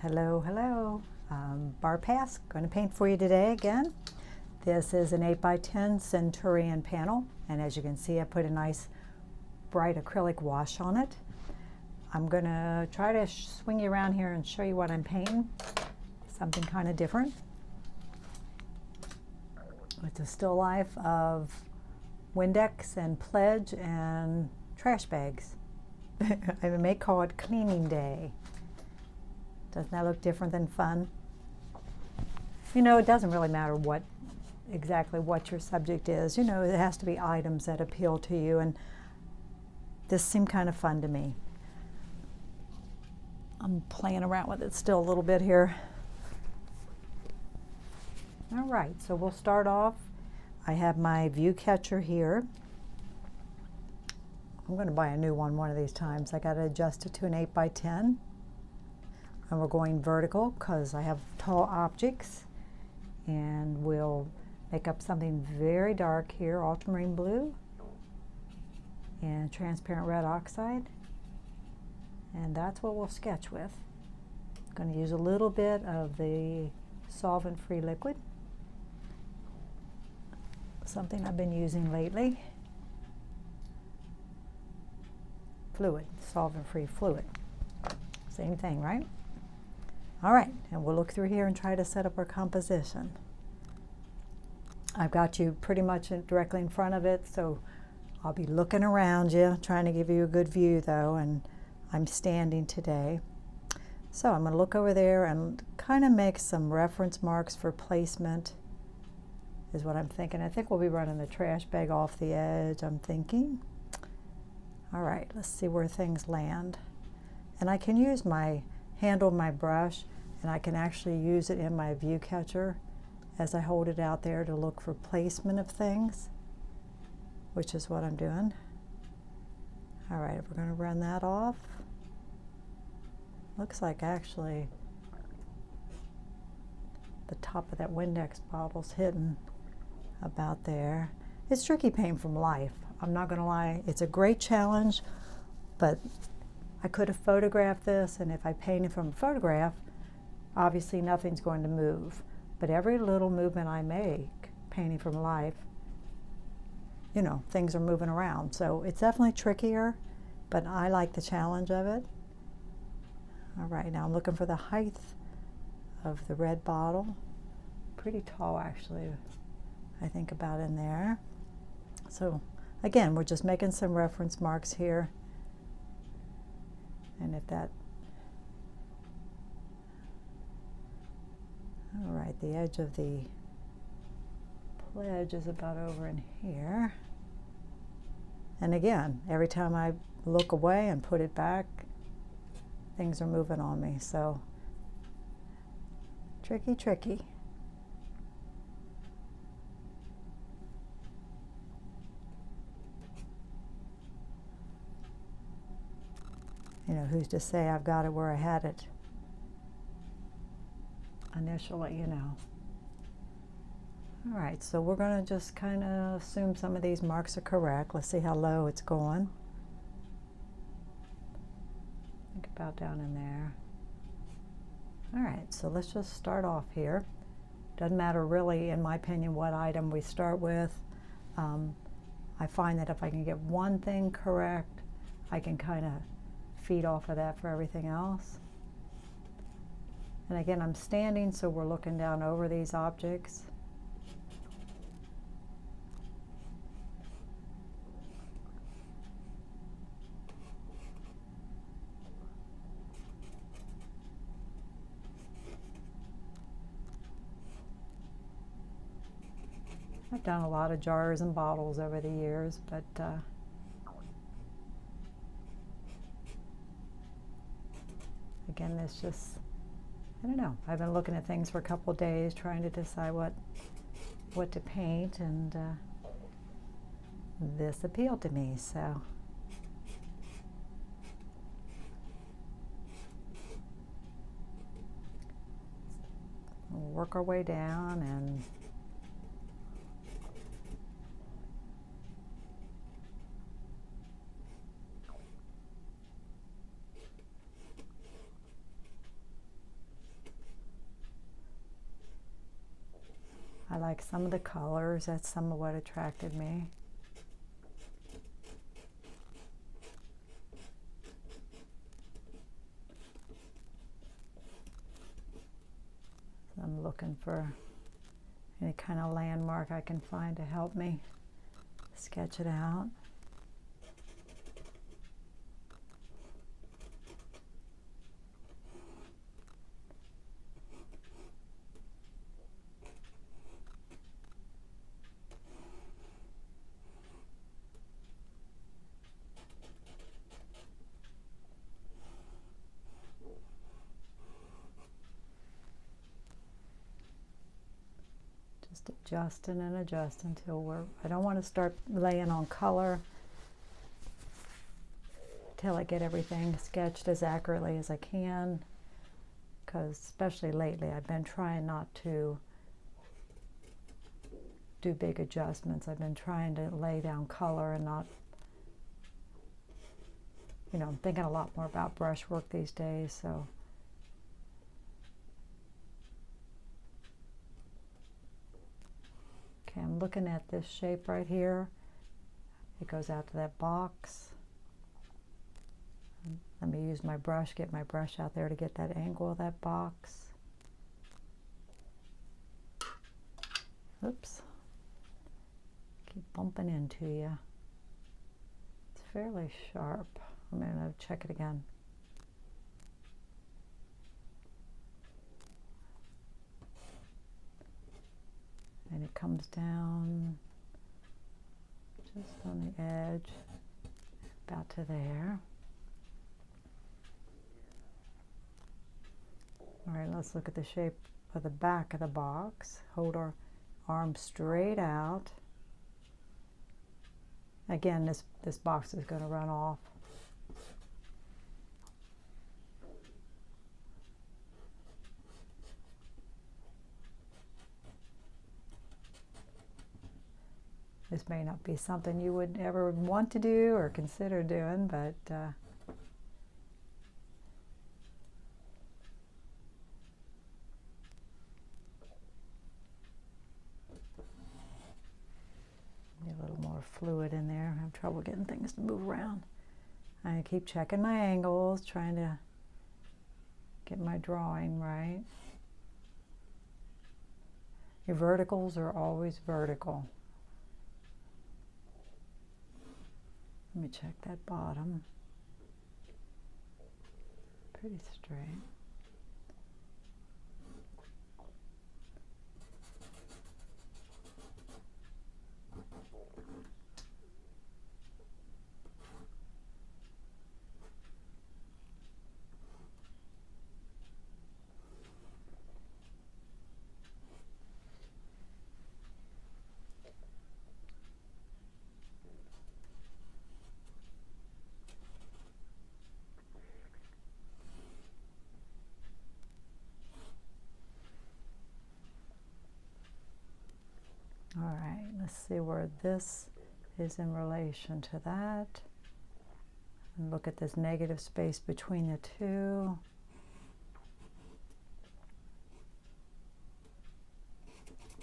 Hello, hello. Barb Pass, going to paint for you today again. This is an 8x10 Centurion panel, and as you can see, I put a nice bright acrylic wash on it. I'm going to try to swing you around here and show you what I'm painting, something kind of different. It's a still life of Windex and Pledge and trash bags. I may call it cleaning day. Doesn't that look different than fun? You know, it doesn't really matter exactly what your subject is. You know, it has to be items that appeal to you, and this seemed kind of fun to me. I'm playing around with it still a little bit here. All right, so we'll start off. I have my view catcher here. I'm going to buy a new one of these times. I got to adjust it to an 8x10. And we're going vertical because I have tall objects, and we'll make up something very dark here, ultramarine blue and transparent red oxide, and that's what we'll sketch with. I'm going to use a little bit of the solvent-free liquid, something I've been using lately. Fluid, solvent-free fluid, same thing, right? All right, and we'll look through here and try to set up our composition. I've got you pretty much directly in front of it, so I'll be looking around you, trying to give you a good view though, and I'm standing today. So I'm going to look over there and kind of make some reference marks for placement is what I'm thinking. I think we'll be running the trash bag off the edge, I'm thinking. All right, let's see where things land. And I can use my handle, my brush, and I can actually use it in my view catcher as I hold it out there to look for placement of things, which is what I'm doing. All right, we're going to run that off. Looks like actually the top of that Windex bottle's hidden about there. It's tricky painting from life. I'm not going to lie. It's a great challenge, but I could have photographed this, and if I painted from a photograph, obviously nothing's going to move. But every little movement I make, painting from life, you know, things are moving around. So it's definitely trickier, but I like the challenge of it. All right, now I'm looking for the height of the red bottle. Pretty tall, actually, I think about in there. So again, we're just making some reference marks here. And if that, all right, the edge of the Pledge is about over in here. And again, every time I look away and put it back, things are moving on me. So tricky, tricky. You know, who's to say I've got it where I had it initially, you know. All right, so we're going to just kind of assume some of these marks are correct. Let's see how low it's going. I think about down in there. All right, so let's just start off here. Doesn't matter really, in my opinion, what item we start with. I find that if I can get one thing correct, I can kind of feed off of that for everything else. And again, I'm standing, so we're looking down over these objects. I've done a lot of jars and bottles over the years, but again, this just, I don't know. I've been looking at things for a couple of days, trying to decide what to paint, and this appealed to me, so. We'll work our way down and like some of the colors. That's some of what attracted me. So I'm looking for any kind of landmark I can find to help me sketch it out. Just adjusting and adjusting until I don't want to start laying on color till I get everything sketched as accurately as I can, because especially lately I've been trying not to do big adjustments. I've been trying to lay down color and not, I'm thinking a lot more about brushwork these days, so. Okay, I'm looking at this shape right here. It goes out to that box. Let me use my brush, get my brush out there to get that angle of that box. Oops. Keep bumping into you. It's fairly sharp. I'm going to check it again. And it comes down just on the edge, about to there. All right, let's look at the shape of the back of the box. Hold our arm straight out. Again, this box is going to run off. This may not be something you would ever want to do or consider doing, but a little more fluid in there. I have trouble getting things to move around. I keep checking my angles, trying to get my drawing right. Your verticals are always vertical. Let me check that bottom. Pretty straight. All right, let's see where this is in relation to that. And look at this negative space between the two.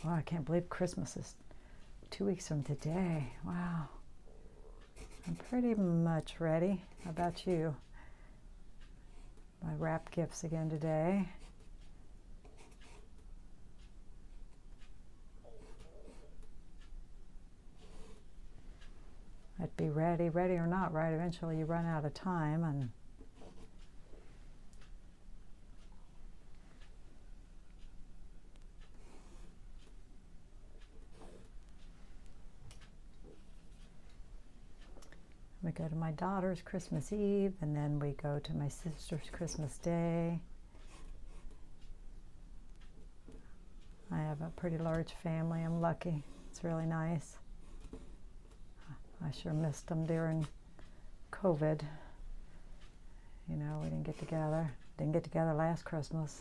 Wow, I can't believe Christmas is 2 weeks from today. Wow. I'm pretty much ready. How about you? My wrap gifts again today. I'd be ready or not, right? Eventually you run out of time, and we go to my daughter's Christmas Eve, and then we go to my sister's Christmas Day. I have a pretty large family. I'm lucky. It's really nice. I sure missed them during COVID. We didn't get together. Didn't get together last Christmas.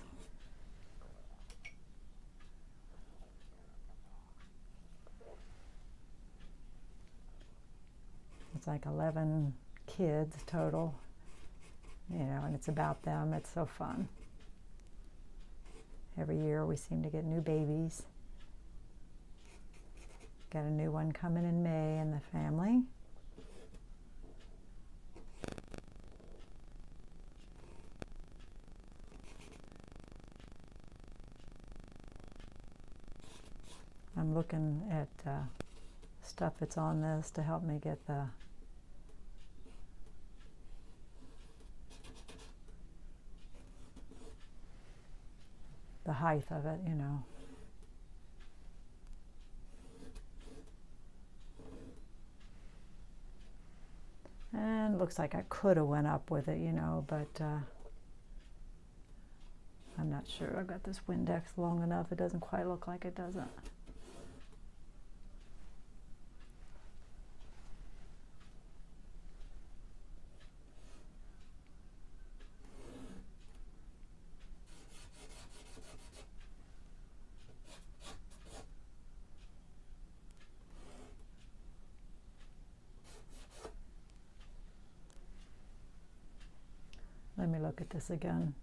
It's like 11 kids total, and it's about them. It's so fun. Every year we seem to get new babies. Got a new one coming in May in the family. I'm looking at stuff that's on this to help me get the height of it, you know. And looks like I could have went up with it, you know, but I'm not sure. I've got this Windex long enough. It doesn't quite look like it, does it? Let me look at this again.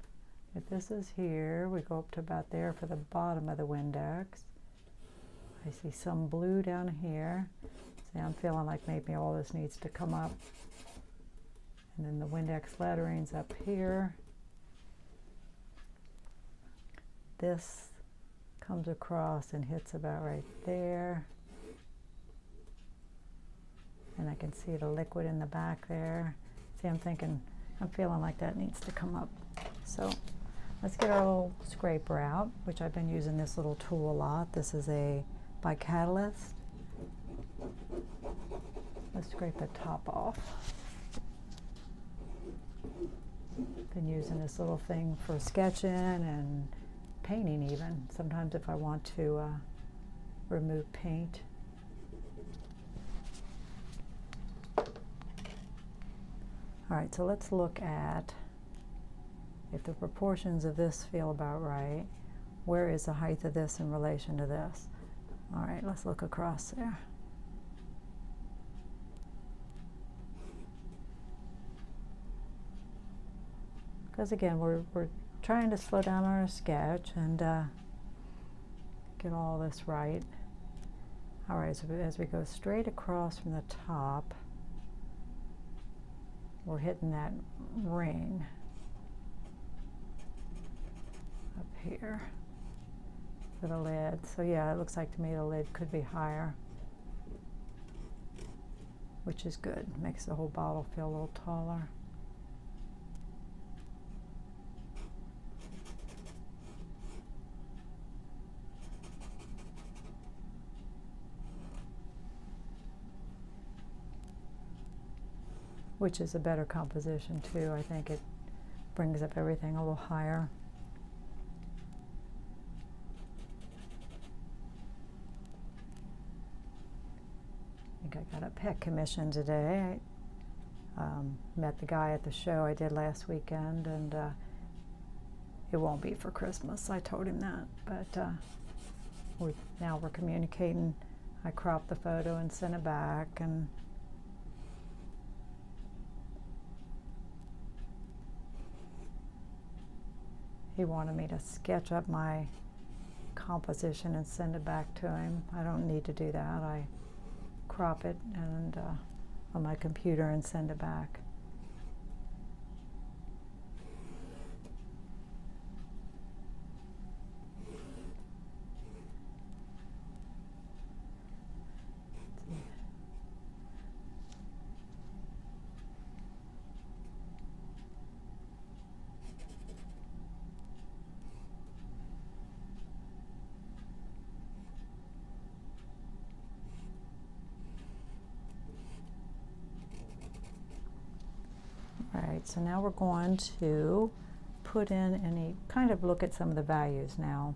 If this is here, we go up to about there for the bottom of the Windex. I see some blue down here. See, I'm feeling like maybe all this needs to come up. And then the Windex lettering's up here. This comes across and hits about right there. And I can see the liquid in the back there. See, I'm feeling like that needs to come up. So let's get our little scraper out, which I've been using this little tool a lot. This is by Catalyst. Let's scrape the top off. Been using this little thing for sketching and painting even. Sometimes if I want to remove paint. All right, so let's look at if the proportions of this feel about right. Where is the height of this in relation to this? All right, let's look across there. Because again, we're trying to slow down our sketch and get all this right. All right, so as we go straight across from the top, we're hitting that ring up here for the lid. So yeah, it looks like to me the lid could be higher, which is good. Makes the whole bottle feel a little taller. Which is a better composition too. I think it brings up everything a little higher. I think I got a pet commission today. I met the guy at the show I did last weekend, and it won't be for Christmas. I told him that, but now we're communicating. I cropped the photo and sent it back, and he wanted me to sketch up my composition and send it back to him. I don't need to do that. I crop it and on my computer and send it back. Alright, so now we're going to put in and kind of look at some of the values now.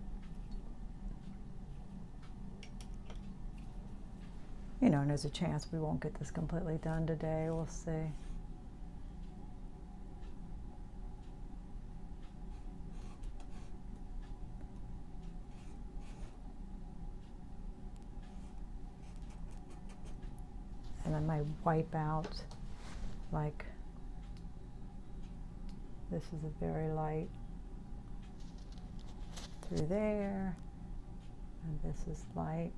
You know, and there's a chance we won't get this completely done today. We'll see. And I might wipe out, like, this is a very light through there, and this is light.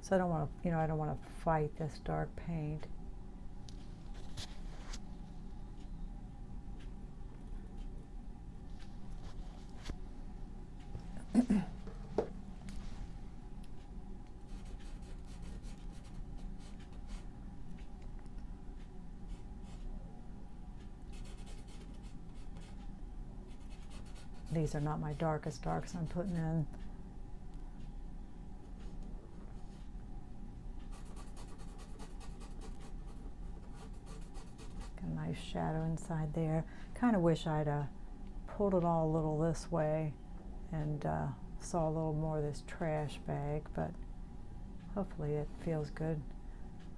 So I don't want to, I don't want to fight this dark paint. These are not my darkest darks I'm putting in. Got a nice shadow inside there. Kind of wish I'd pulled it all a little this way and saw a little more of this trash bag, but hopefully it feels good.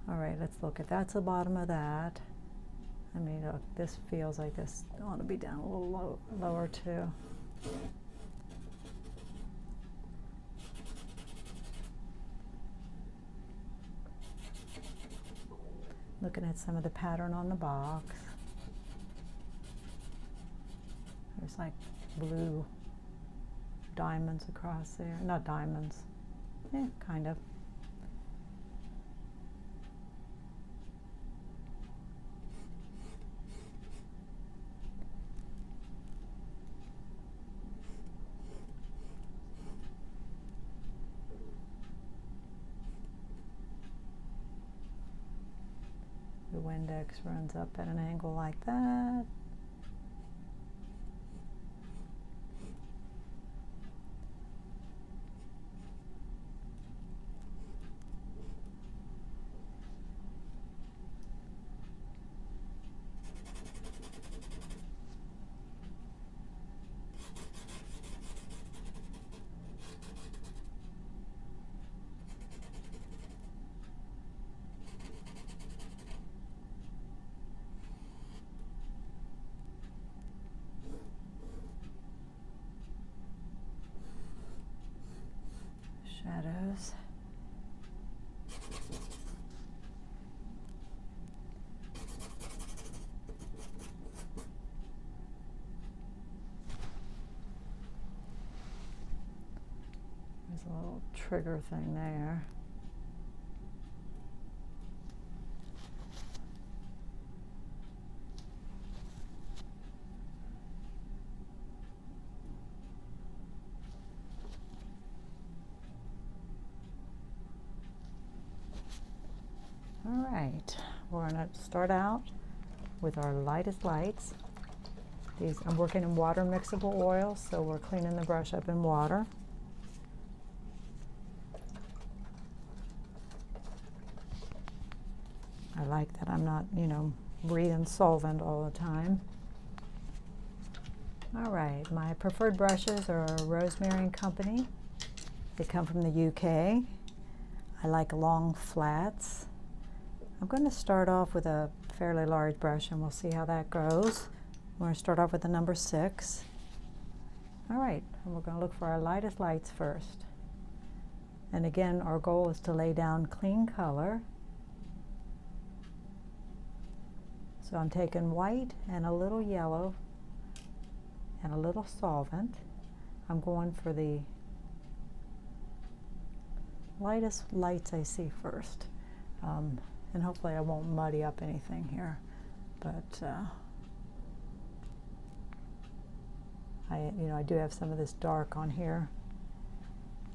All right, let's look at that's the bottom of that. I mean, look, this feels like this ought to be down a little lower too. Looking at some of the pattern on the box. There's like blue diamonds across there. Not diamonds. Yeah, kind of. The Windex runs up at an angle like that. Shadows. There's a little trigger thing there. All right, we're going to start out with our lightest lights. These, I'm working in water mixable oil, so we're cleaning the brush up in water. I like that I'm not, breathing solvent all the time. All right, my preferred brushes are Rosemary & Company. They come from the UK. I like long flats. I'm going to start off with a fairly large brush and we'll see how that goes. We're going to start off with the number 6. All right, and we're going to look for our lightest lights first. And again, our goal is to lay down clean color. So I'm taking white and a little yellow and a little solvent. I'm going for the lightest lights I see first. And hopefully I won't muddy up anything here, but I do have some of this dark on here,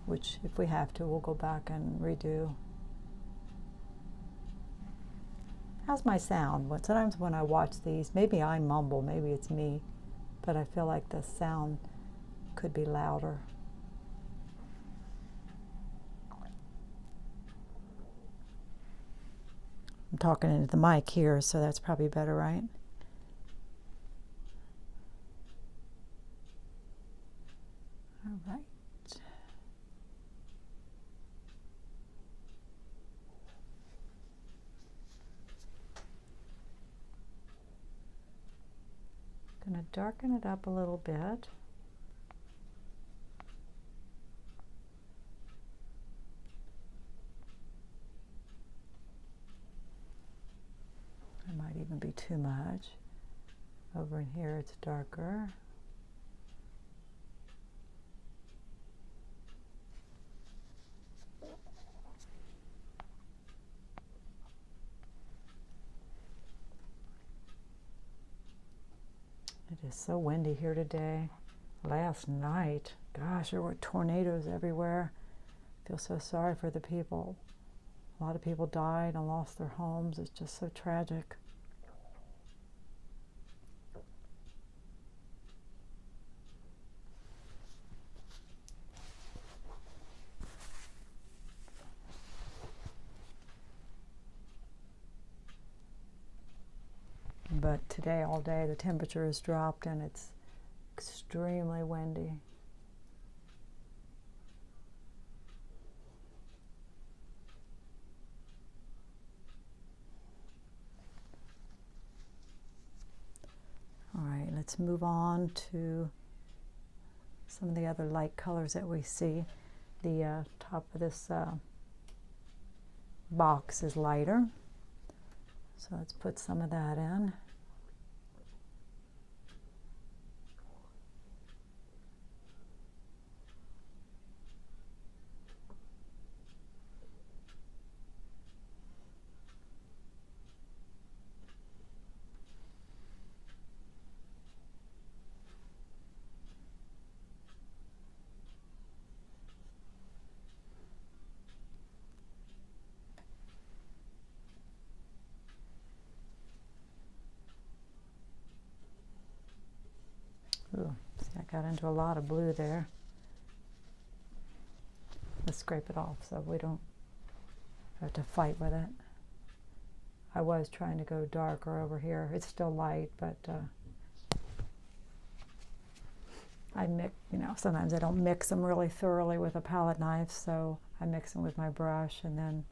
which if we have to, we'll go back and redo. How's my sound? Sometimes when I watch these, maybe I mumble, maybe it's me, but I feel like the sound could be louder. I'm talking into the mic here, so that's probably better, right? All right. Gonna darken it up a little bit. It might even be too much. Over in here it's darker. It's so windy here today. Last night, gosh, there were tornadoes everywhere. I feel so sorry for the people. A lot of people died and lost their homes. It's just so tragic. But today, all day, the temperature has dropped and it's extremely windy. All right, let's move on to some of the other light colors that we see. The top of this box is lighter, so let's put some of that in. Ooh, see, I got into a lot of blue there. Let's scrape it off so we don't have to fight with it. I was trying to go darker over here. It's still light, but I mix, sometimes I don't mix them really thoroughly with a palette knife, so I mix them with my brush, and then,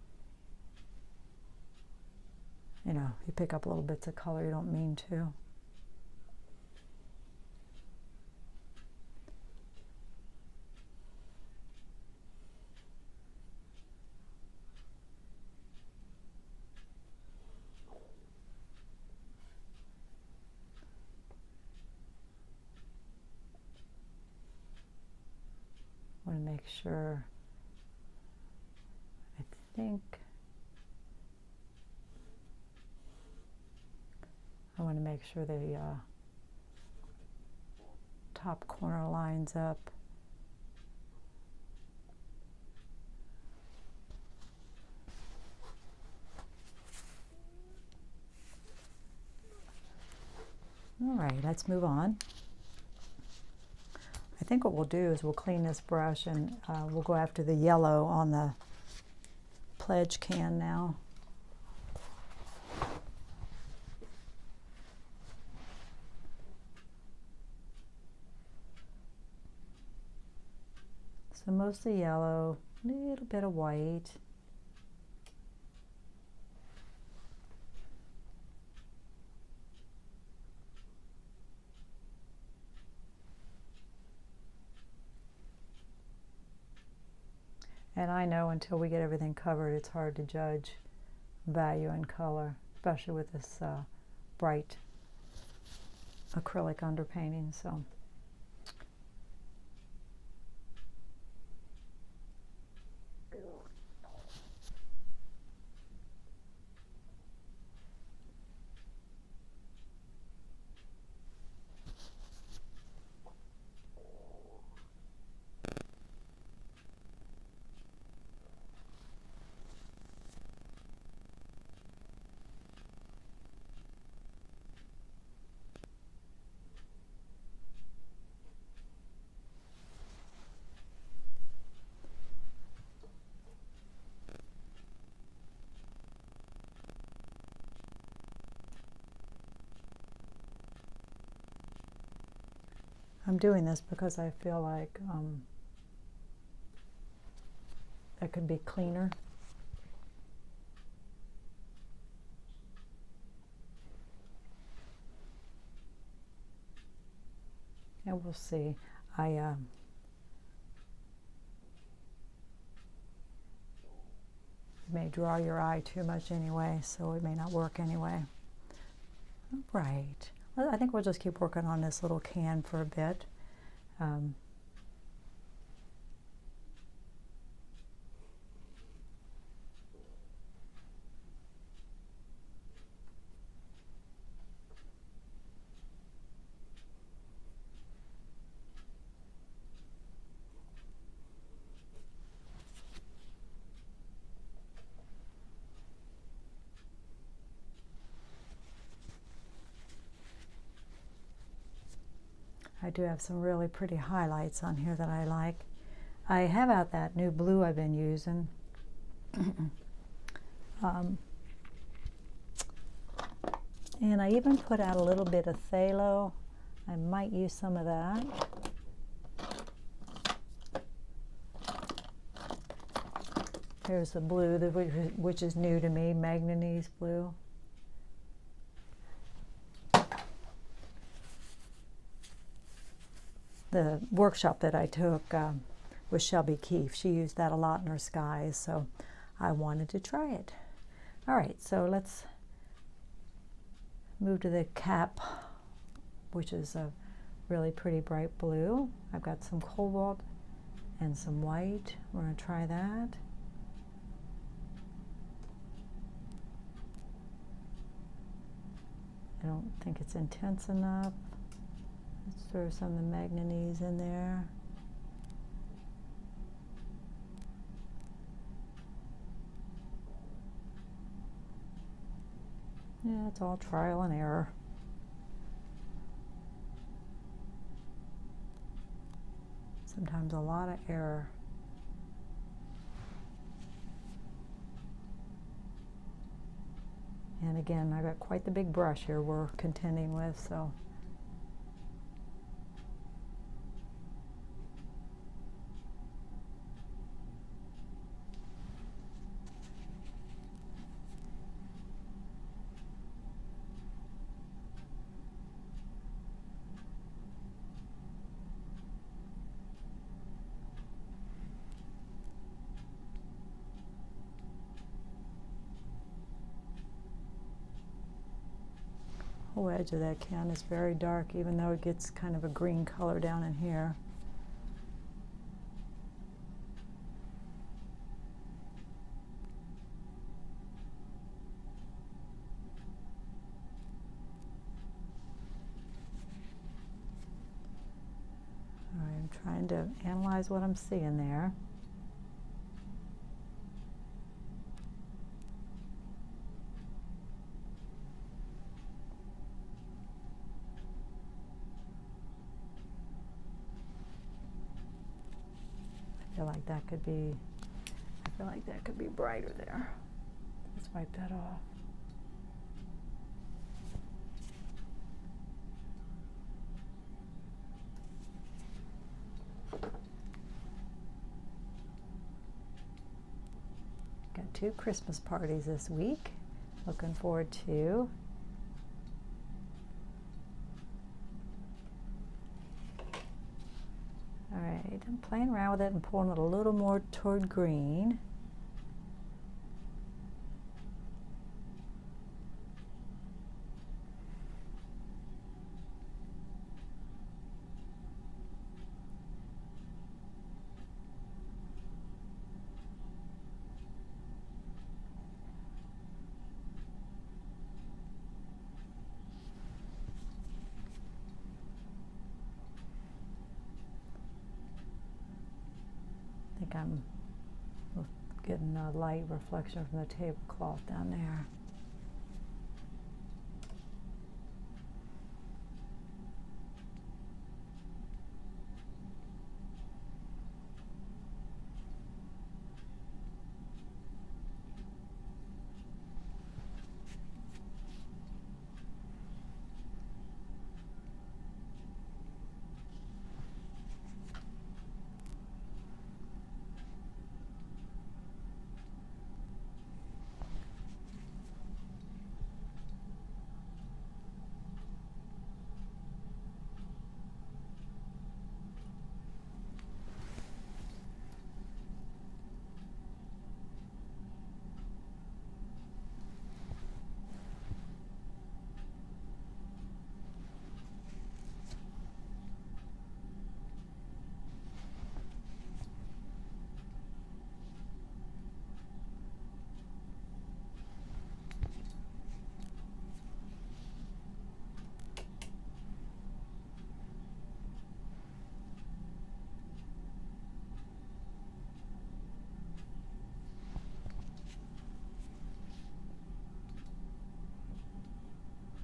you pick up little bits of color you don't mean to. I want to make sure, I want to make sure the top corner lines up. All right, let's move on. I think what we'll do is we'll clean this brush and we'll go after the yellow on the Pledge can now. So mostly yellow, a little bit of white. And I know until we get everything covered, it's hard to judge value and color, especially with this bright acrylic underpainting. So. I'm doing this because I feel like it could be cleaner. And we'll see. I may draw your eye too much anyway, so it may not work anyway. All right. I think we'll just keep working on this little can for a bit. I do have some really pretty highlights on here that I like. I have out that new blue I've been using. And I even put out a little bit of phthalo. I might use some of that. Here's the blue, which is new to me, manganese blue. The workshop that I took was Shelby Keefe. She used that a lot in her skies, so I wanted to try it. All right, so let's move to the cap, which is a really pretty bright blue. I've got some cobalt and some white. We're going to try that. I don't think it's intense enough. Let's throw some of the manganese in there. Yeah, it's all trial and error. Sometimes a lot of error. And again, I've got quite the big brush here we're contending with, so. The whole edge of that can is very dark, even though it gets kind of a green color down in here. All right, I'm trying to analyze what I'm seeing there. I feel like that could be brighter there. Let's wipe that off. Got 2 Christmas parties this week. Looking forward to. All right, I'm playing around with it and pulling it a little more toward green. I think I'm getting a light reflection from the tablecloth down there.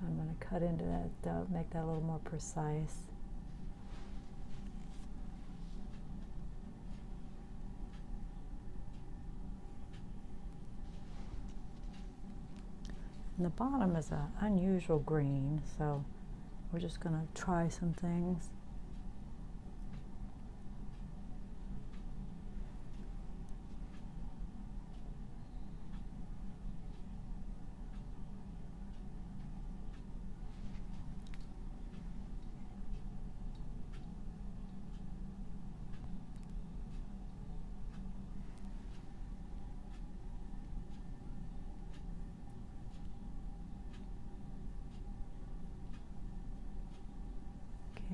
I'm going to cut into that, make that a little more precise. And the bottom is an unusual green, so we're just going to try some things.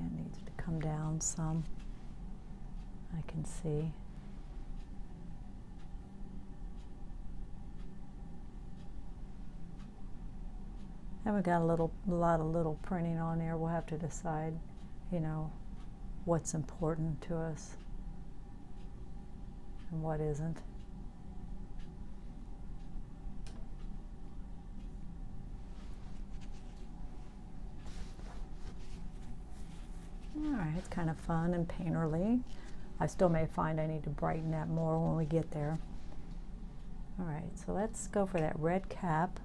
It needs to come down some, I can see. And we got a lot of little printing on there. We'll have to decide, you know, what's important to us and what isn't. Alright, it's kind of fun and painterly. I still may find I need to brighten that more when we get there. Alright, so let's go for that red cap.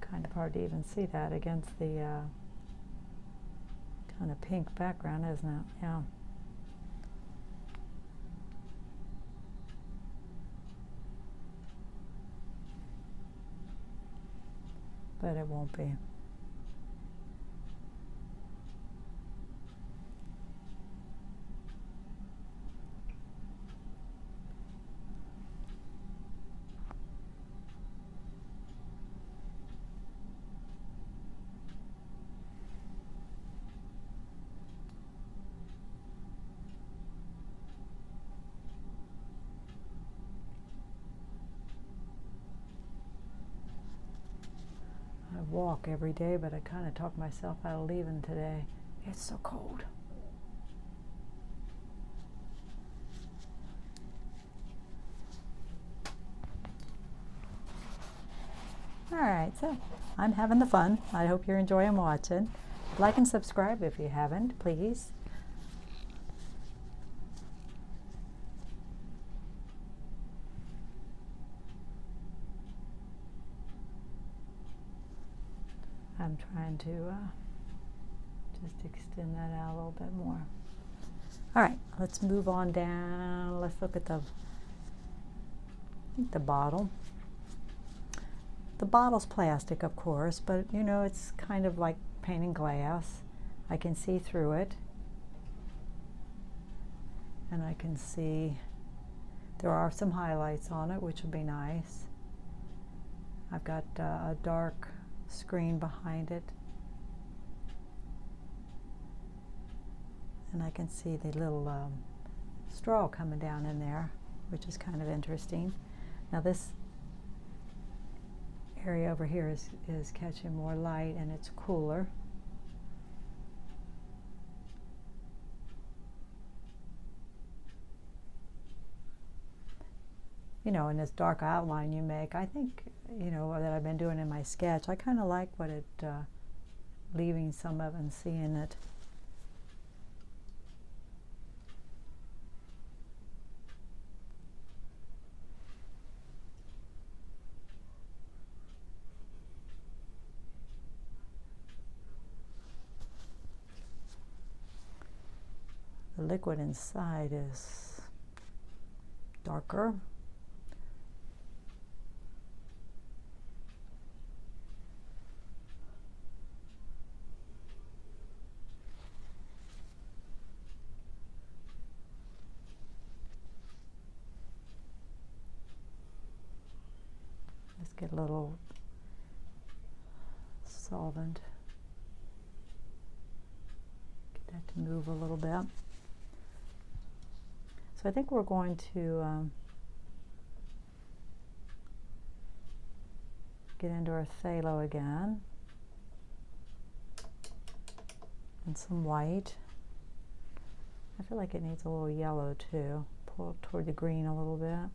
Kind of hard to even see that against the kind of pink background, isn't it? Yeah. But it won't be. I walk every day, but I kind of talk myself out of leaving today. It's so cold. Alright, so I'm having the fun. I hope you're enjoying watching. Like and subscribe if you haven't, please. I'm trying to just extend that out a little bit more. All right, let's move on down. Let's look at the bottle. The bottle's plastic, of course, but you know, it's kind of like painting glass. I can see through it. And I can see there are some highlights on it, which would be nice. I've got a dark screen behind it, and I can see the little straw coming down in there, which is kind of interesting. Now this area over here is catching more light and it's cooler. You know, in this dark outline you make, I think, you know, that I've been doing in my sketch, I kind of like what it, leaving some of it and seeing it. The liquid inside is darker. Let's get a little solvent. Get that to move a little bit. So I think we're going to get into our phthalo again, and some white. I feel like it needs a little yellow too. Pull it toward the green a little bit.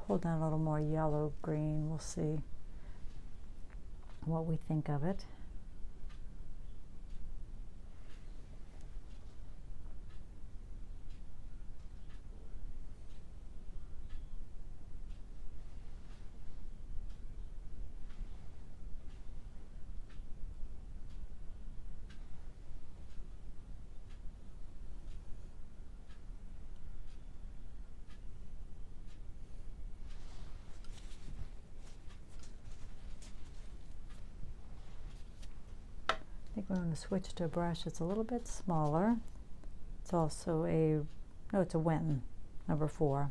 pull down a little more yellow green. We'll see what we think of it. I think we're going to switch to a brush that's a little bit smaller. It's also it's a Wenten number 4.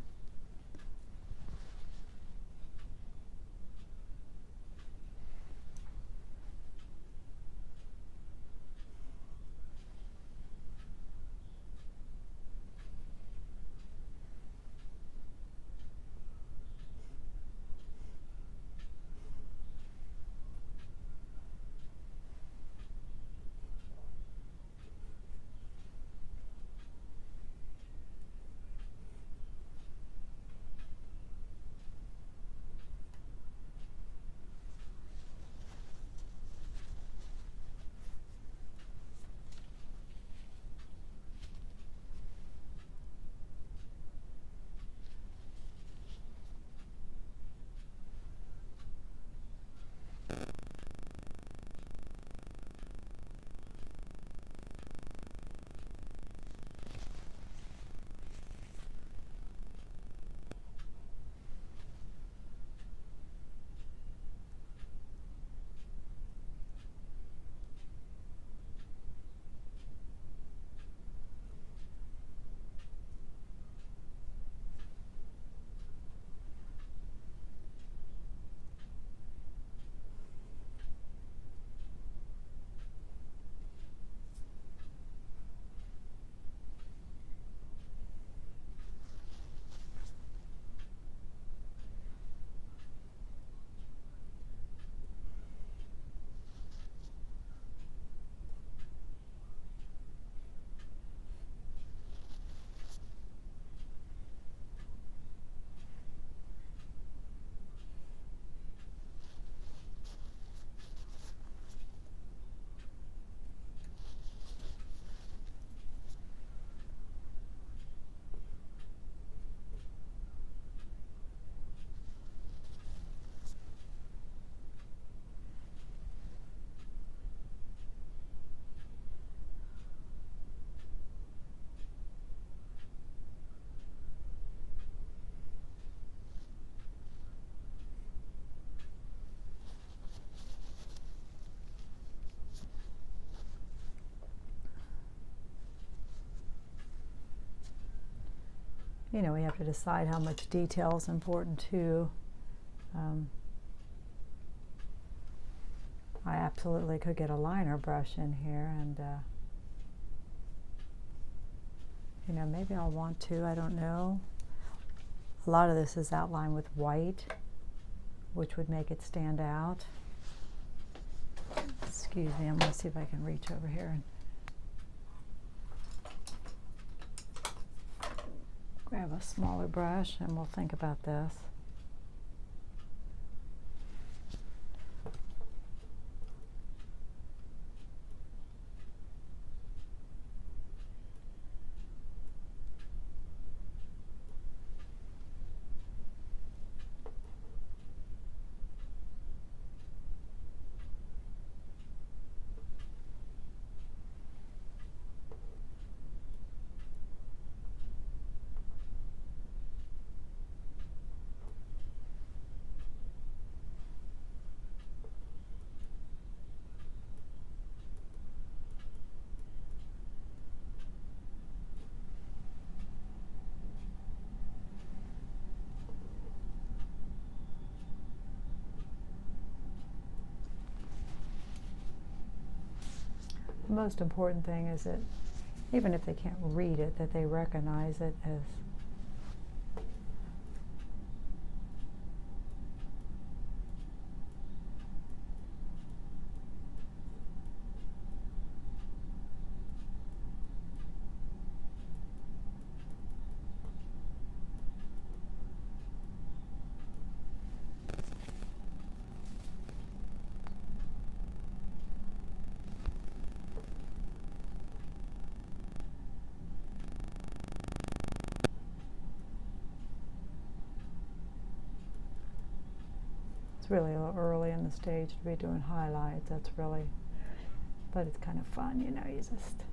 You know, we have to decide how much detail is important too. I absolutely could get a liner brush in here and you know, maybe I'll want to, I don't know. A lot of this is outlined with white, which would make it stand out. Excuse me, I'm going to see if I can reach over here and grab a smaller brush and we'll think about this. The most important thing is that even if they can't read it, that they recognize it as It's really a little early in the stage to be doing highlights. That's really, but it's kind of fun, you know, you just.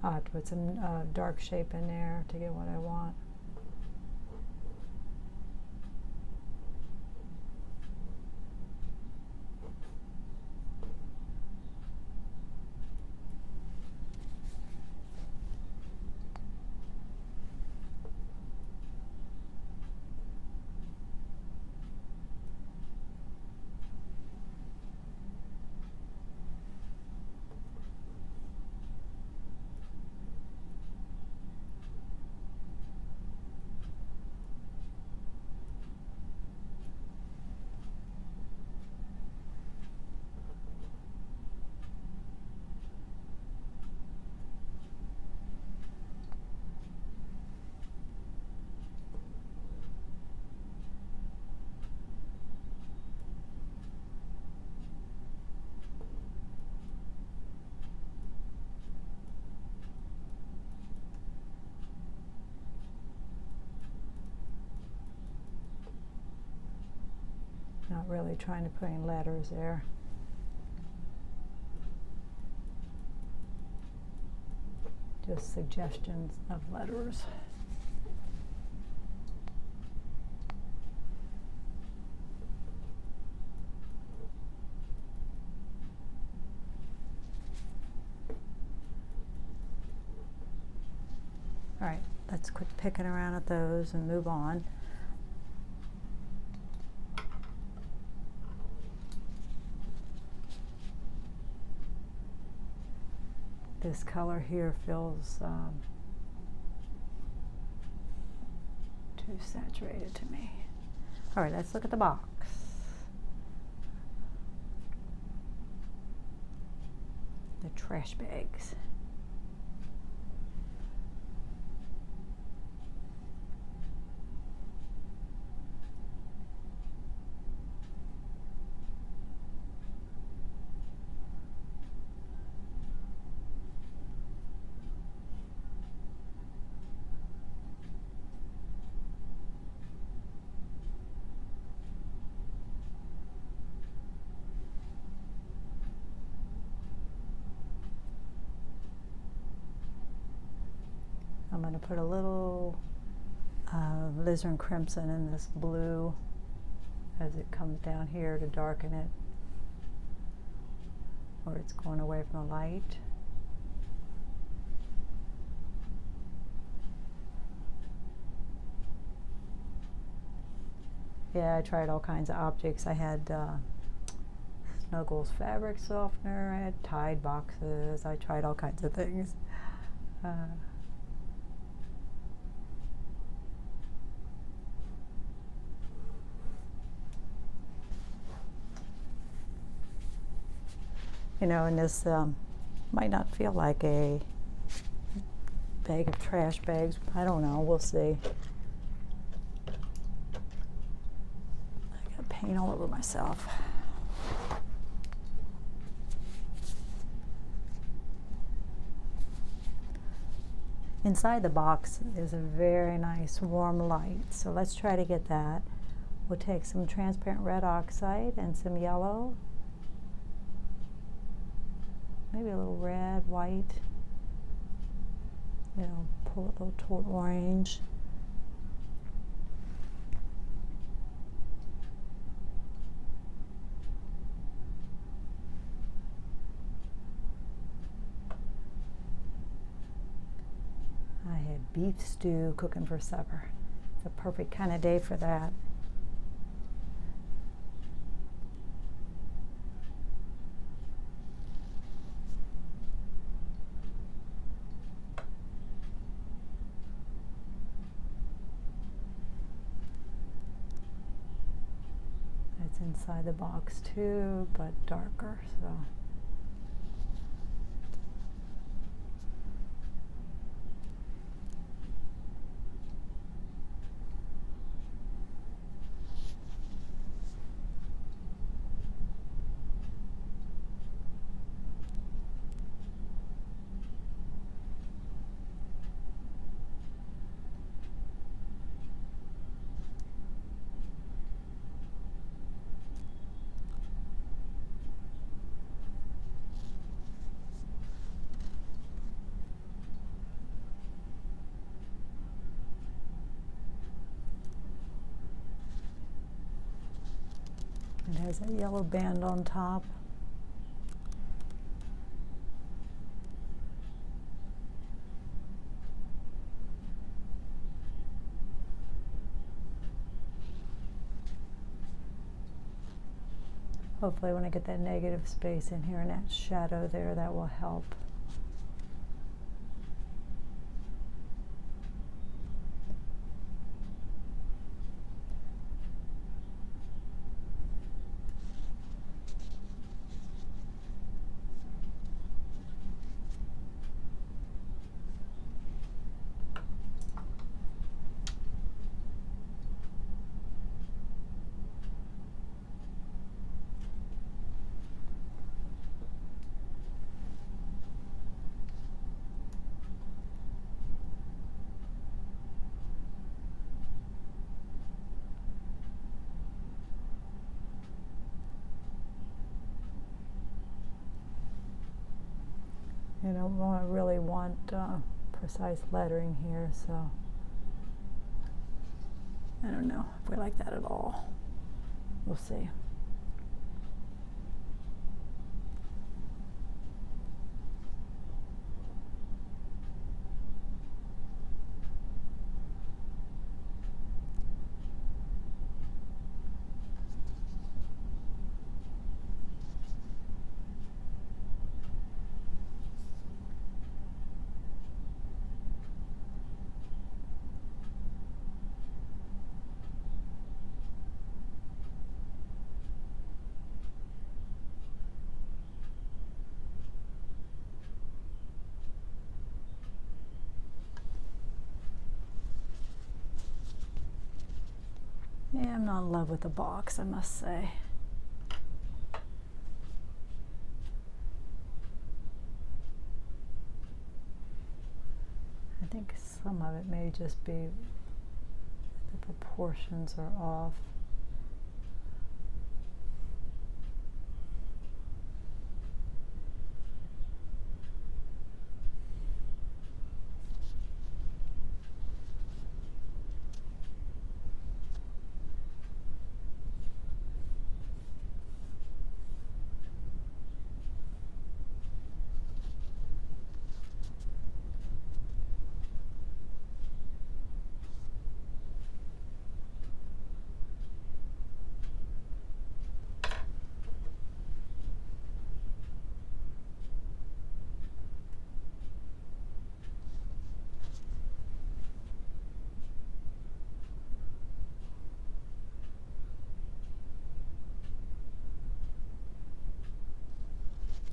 I'll have to put some dark shape in there to get what I want. Not really trying to put any letters there. Just suggestions of letters. All right, let's quit picking around at those and move on. This color here feels too saturated to me. All right, let's look at the box. The trash bags. I'm going to put a little alizarin crimson in this blue as it comes down here to darken it, or it's going away from the light. Yeah, I tried all kinds of objects. I had Snuggles fabric softener, I had Tide boxes, I tried all kinds of things. You know, and this might not feel like a bag of trash bags. I don't know, we'll see. I got paint all over myself. Inside the box is a very nice warm light, so let's try to get that. We'll take some transparent red oxide and some yellow. Maybe a little red, white, you know, pull it a little toward orange. I had beef stew cooking for supper. It's a perfect kind of day for that. Inside the box too, but darker, so has that yellow band on top. Hopefully when I get that negative space in here and that shadow there, that will help. You don't really want precise lettering here, so I don't know if we like that at all. We'll see. Yeah, I'm not in love with the box, I must say. I think some of it may just be the proportions are off.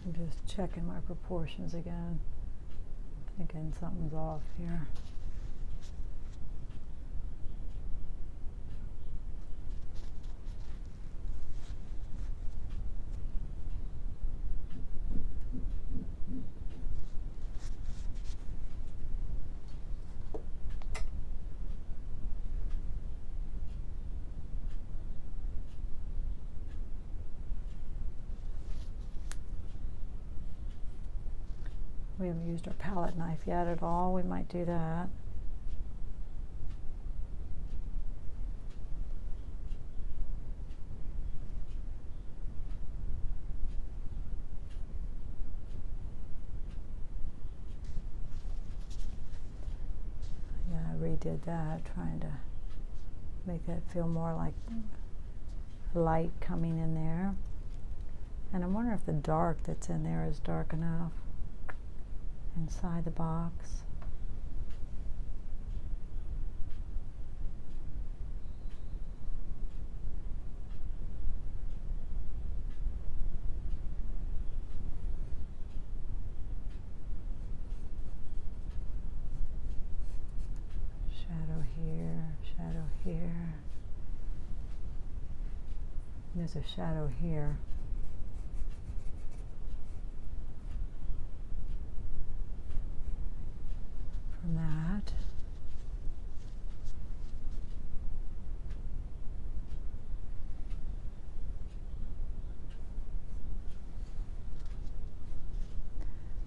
I'm just checking my proportions again. I'm thinking something's off here. We haven't used our palette knife yet at all. We might do that. Yeah, I redid that, trying to make that feel more like light coming in there. And I'm wondering if the dark that's in there is dark enough inside the box. Shadow here, shadow here. There's a shadow here. From that.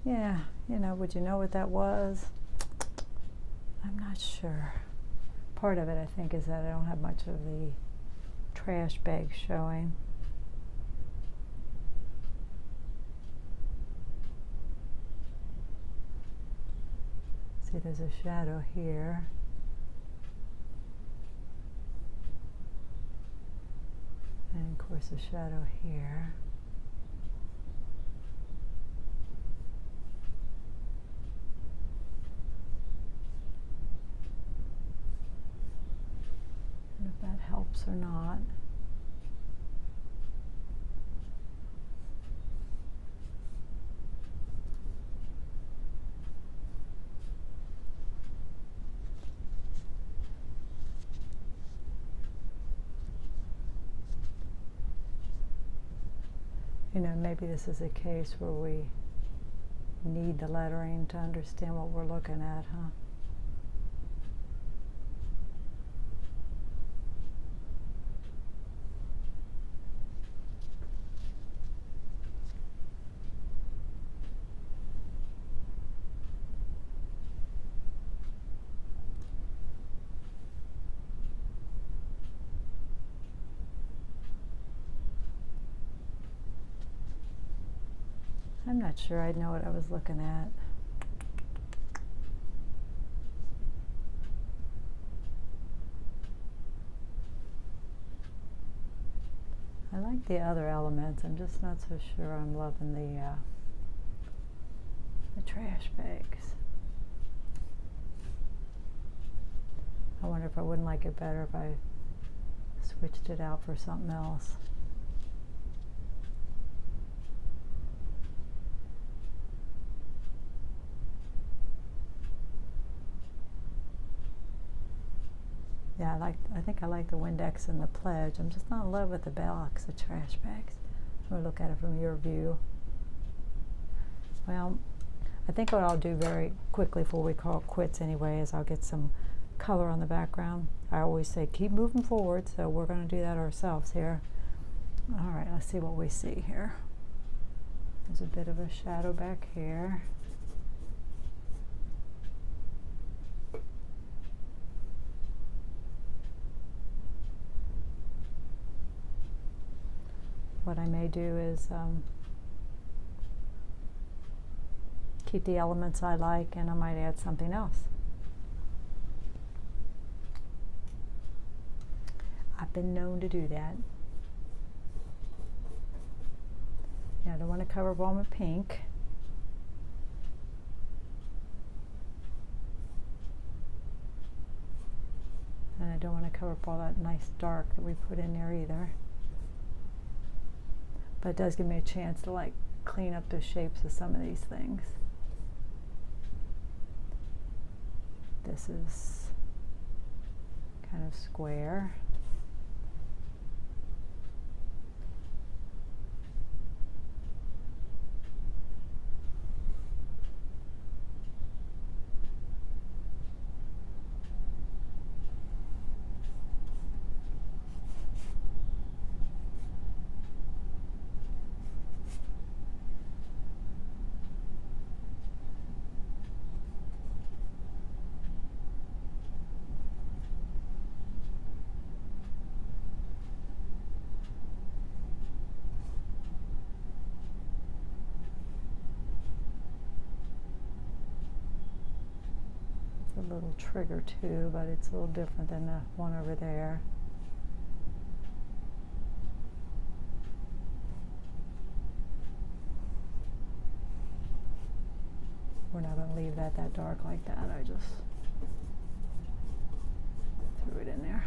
Yeah, you know, would you know what that was? I'm not sure. Part of it, I think, is that I don't have much of the trash bag showing. See, there's a shadow here. And of course a shadow here. I don't know if that helps or not. You know, maybe this is a case where we need the lettering to understand what we're looking at, huh? I'm not sure I know what I was looking at. I like the other elements. I'm just not so sure I'm loving the trash bags. I wonder if I wouldn't like it better if I switched it out for something else. Yeah, I think I like the Windex and the Pledge. I'm just not in love with the box of trash bags. I'm going to look at it from your view. Well, I think what I'll do very quickly before we call it quits anyway is I'll get some color on the background. I always say keep moving forward, so we're going to do that ourselves here. All right, let's see what we see here. There's a bit of a shadow back here. What I may do is keep the elements I like, and I might add something else. I've been known to do that. Yeah, I don't want to cover them with pink. And I don't want to cover up all that nice dark that we put in there either. But it does give me a chance to like clean up the shapes of some of these things. This is kind of square. A little trigger too, but it's a little different than the one over there. We're not going to leave that dark like that. I just threw it in there.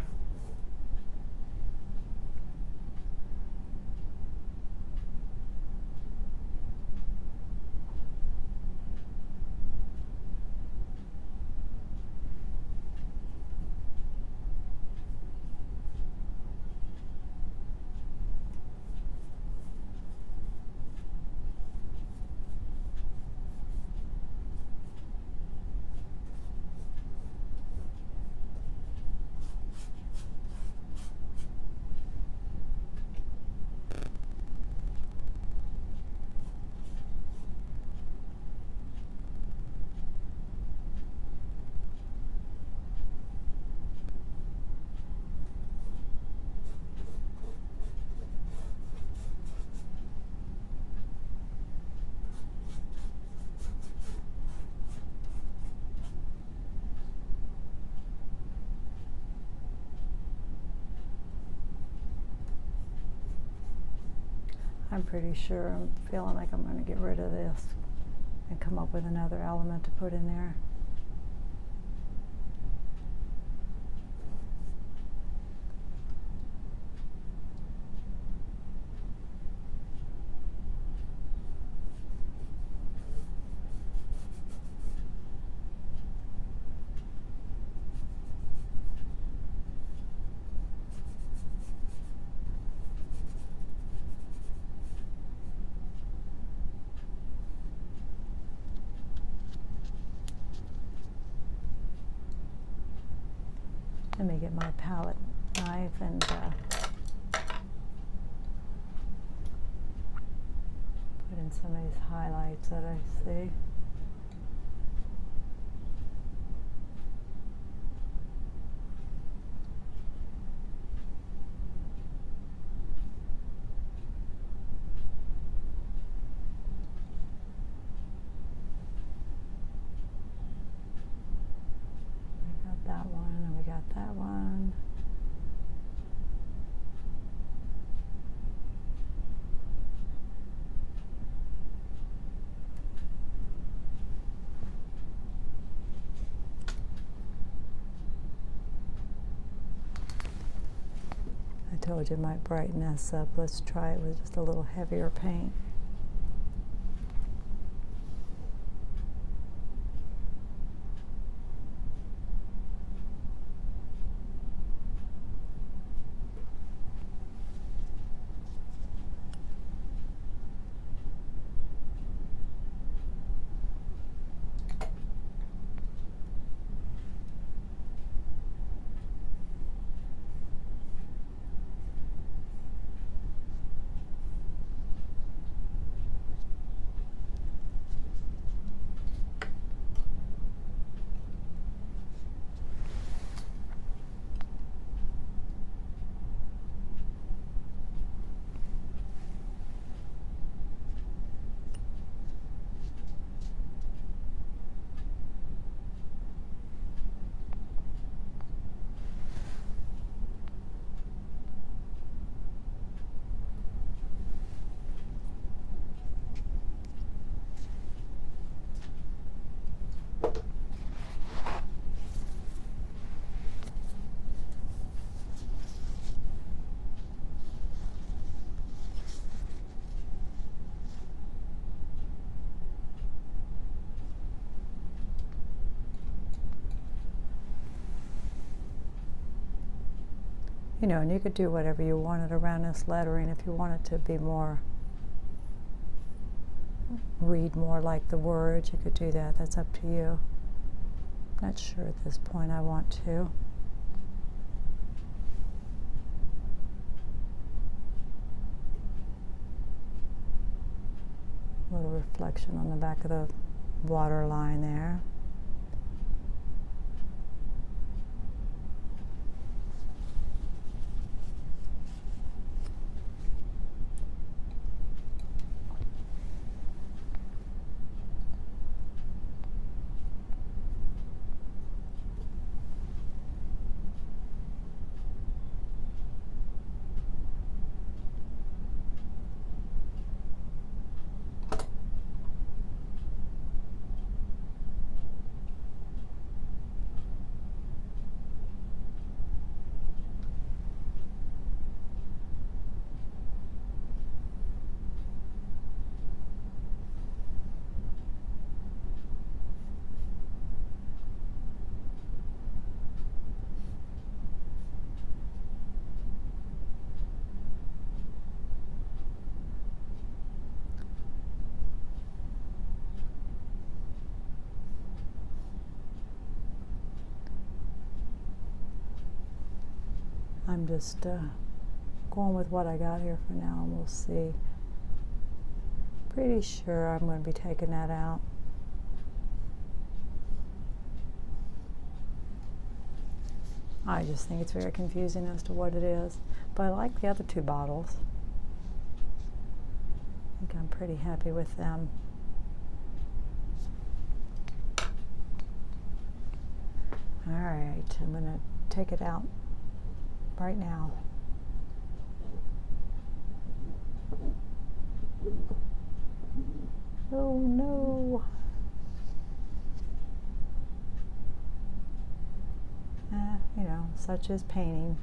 I'm pretty sure, I'm feeling like I'm going to get rid of this and come up with another element to put in there. Let me get my palette knife and put in some of these highlights that I see. That one, and we got that one. I told you it might brighten this up. Let's try it with just a little heavier paint. You know, and you could do whatever you wanted around this lettering. If you want it to be more, read more like the words, you could do that. That's up to you. Not sure at this point I want to. A little reflection on the back of the water line there. I'm just going with what I got here for now, and we'll see. Pretty sure I'm going to be taking that out. I just think it's very confusing as to what it is, but I like the other two bottles. I think I'm pretty happy with them. All right, I'm going to take it out right now. Oh no. You know, such is painting.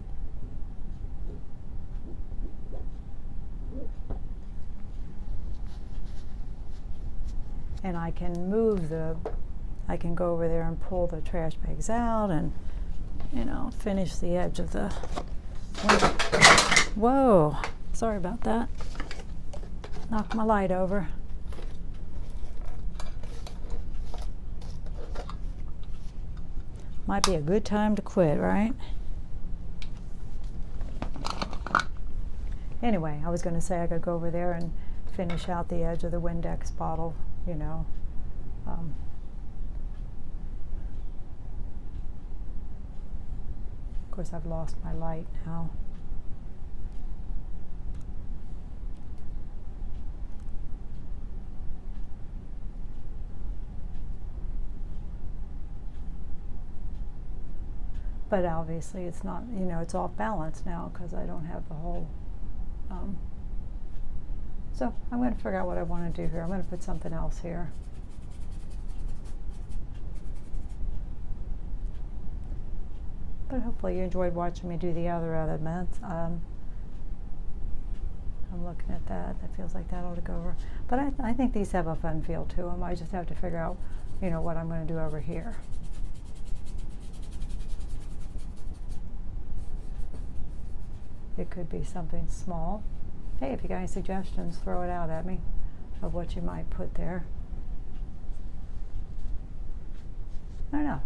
And I can I can go over there and pull the trash bags out and, you know, finish the edge of the window. Whoa, sorry about that. Knocked my light over. Might be a good time to quit, right? Anyway, I was going to say I could go over there and finish out the edge of the Windex bottle, you know. Of course, I've lost my light now. But obviously it's not, you know, it's off balance now because I don't have the whole, so I'm going to figure out what I want to do here. I'm going to put something else here. But hopefully you enjoyed watching me do the other elements. I'm looking at that. That feels like that ought to go over. But I think these have a fun feel to them. I just have to figure out, you know, what I'm going to do over here. It could be something small. Hey, if you got any suggestions, throw it out at me of what you might put there. I don't know.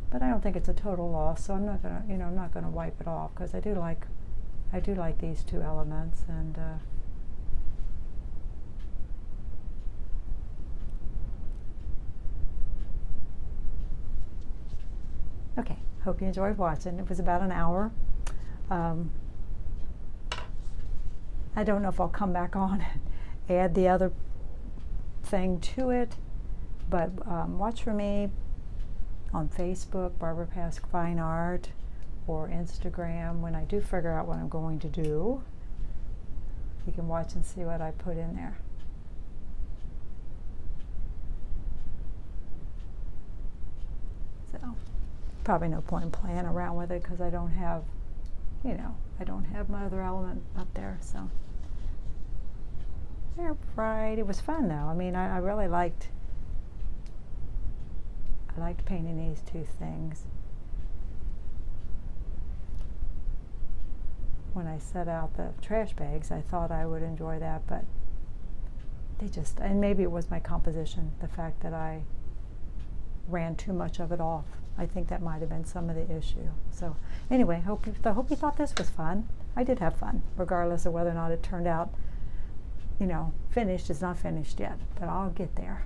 But I don't think it's a total loss, so I'm not gonna, you know, I'm not gonna wipe it off because I do like these two elements, and okay. Hope you enjoyed watching. It was about an hour. I don't know if I'll come back on and add the other thing to it, but watch for me on Facebook, Barbara Pask Fine Art, or Instagram when I do figure out what I'm going to do. You can watch and see what I put in there. So probably no point in playing around with it because I don't have, you know, I don't have my other element up there. So they're right. It was fun though. I mean, I really liked painting these two things. When I set out the trash bags, I thought I would enjoy that, but they just, and maybe it was my composition, the fact that I ran too much of it off. I think that might have been some of the issue. So anyway, hope you thought this was fun. I did have fun, regardless of whether or not it turned out, you know, finished. It's not finished yet, but I'll get there.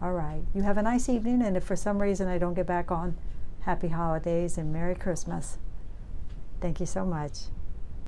All right. You have a nice evening, and if for some reason I don't get back on, happy holidays and Merry Christmas. Thank you so much.